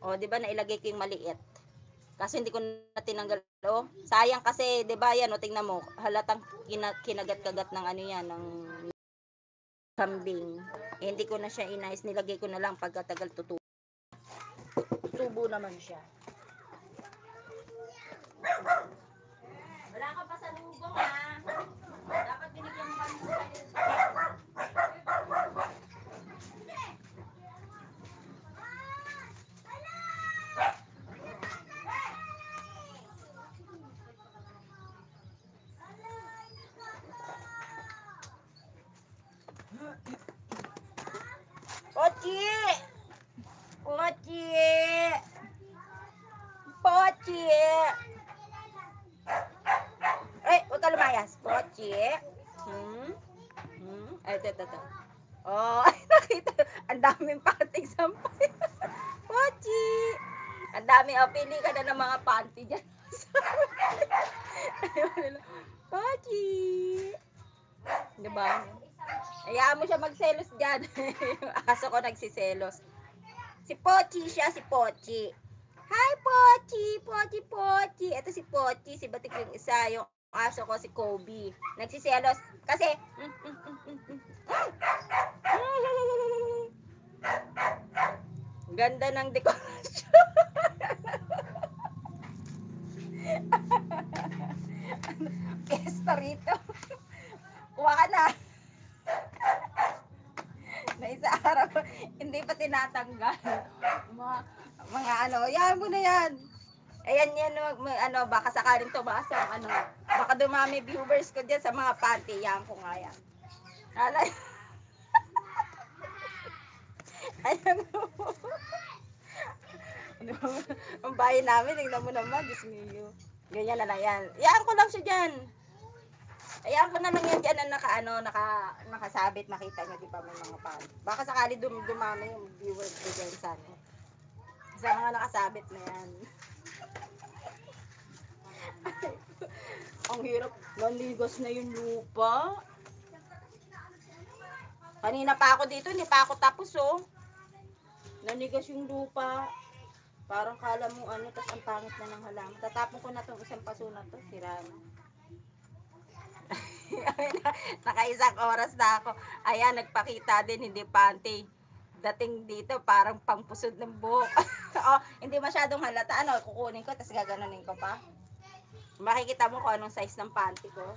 O, di ba nailagay ko yung maliit. Kasi hindi ko na tinanggal. Oh, sayang kasi, di ba yan, o, tingnan mo, halatang kinagat-kagat ng ano yan, ng kambing. Eh, hindi ko na siya inayos, nilagay ko na lang pagkatagal tutubo. Tubo naman siya. Wala ka pa sa lubong, ha? Dapat binigyan mo kami sa Pochi! Pochi! Pochi! Ay, huwag ka lumayas. Pochi! Ay, ito. Oh, ay, nakita. Ang daming panty sampay. Pochi! Ang dami. Oh, pili ka na ng mga panty dyan. Pochi! Diba? Hayaan mo siya magselos dyan. Yung aso ko nagsiselos. Si Pochi siya, si Pochi. Hi, Pochi! Pochi! Ito si Pochi, si Batik yung isa. Yung aso ko, si Kobe. Nagsiselos. Kasi, ganda ng dekorasyon. Pesta rito. Kuha ka na. Na isa araw, hindi pa tinatanggal. Mga ano, yan mo na yan. Ayan yan, baka sakaling tumaas ang baka dumami viewers ko dyan sa mga panty. Yan ko nga yan. Alay. Ayan mo. Ang bahay namin, tingnan mo naman, Diyos mio. Ganyan na lang yan. Iyaan ko lang siya dyan. Ayan ko na lang yan dyan na nakasabit. Makita nyo, di ba, may mga panty. Baka sakali dumami yung viewers ko dyan sa sa mga nakasabit na yan. Ang hirap. Naligas na yung lupa. Kanina pa ako dito, hindi pa ako tapos, oh. Nanigas yung lupa. Parang kala mo tas ang pangit na ng halaman. Tatapon ko na tong isang paso na to, sira na. Nakaisang oras na ako. Ayan, nagpakita din, hindi panty. Dating dito, parang pangpusod ng buhok. Oh, hindi masyadong halata. Kukunin ko, tapos gaganunin ko pa. Makikita mo kung anong size ng panty ko.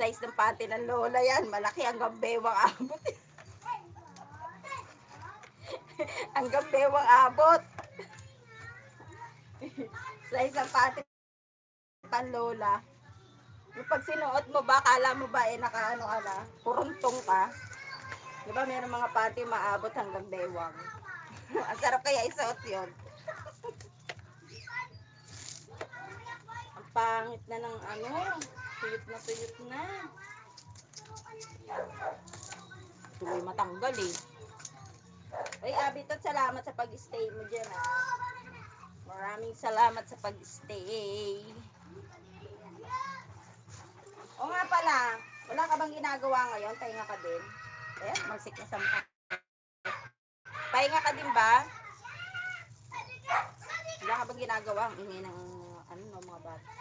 Size ng panty ng lola yan. Malaki hanggang bewang abot. Hanggang bewang abot. Size ng panty ng lola. Yung pag sinuot mo ba, kala mo ba puruntong ka. Diba meron mga panty maabot hanggang bewang. Ang sarap kaya isuot yun. Ang pangit na ng tuyot na. Tuloy matanggal eh. Ay, Abitot, salamat sa pag-stay mo dyan, ah. Maraming salamat sa pag-stay. O nga pala, wala ka bang ginagawa ngayon? Pahinga ka din? Magsik na sa mukha. Pahinga ka din ba? Wala ka bang ginagawa? Ang ingay ng mga bata.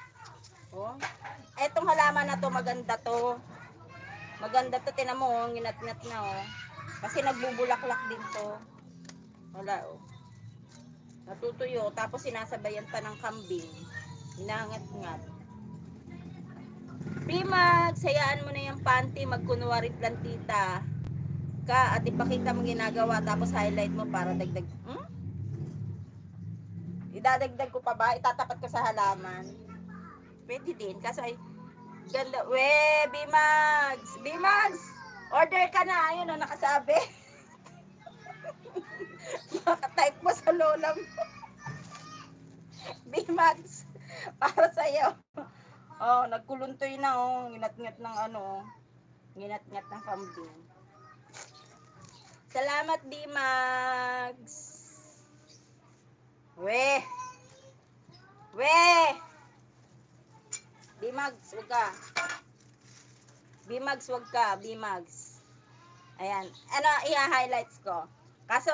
Oh, etong halaman na to, maganda to. Maganda to, tinan mo, nginat-ngat na, oh. Kasi nagbubulaklak din to. Wala, oh. Natutuyo, tapos sinasabayan pa ng kambing. Inangat-ngat. Primax, hayaan mo na yung panty, magkunwari plantita ka at ipakita mo ginagawa, tapos highlight mo para dagdag. Idadagdag ko pa ba? Itatapat ko sa halaman. Pwede din, kasi ay ganda. Bimags, order ka na. Ayun, nakasabi. Makatype mo sa lola mo. Bimags, para sa'yo. Oh, nagkuluntoy na, oh. Nginat-ngat ng nginat-ngat ng kambing. Salamat, Bimags. Bimags, wag ka. Bimags. Ayan. I-highlights ko. Kaso,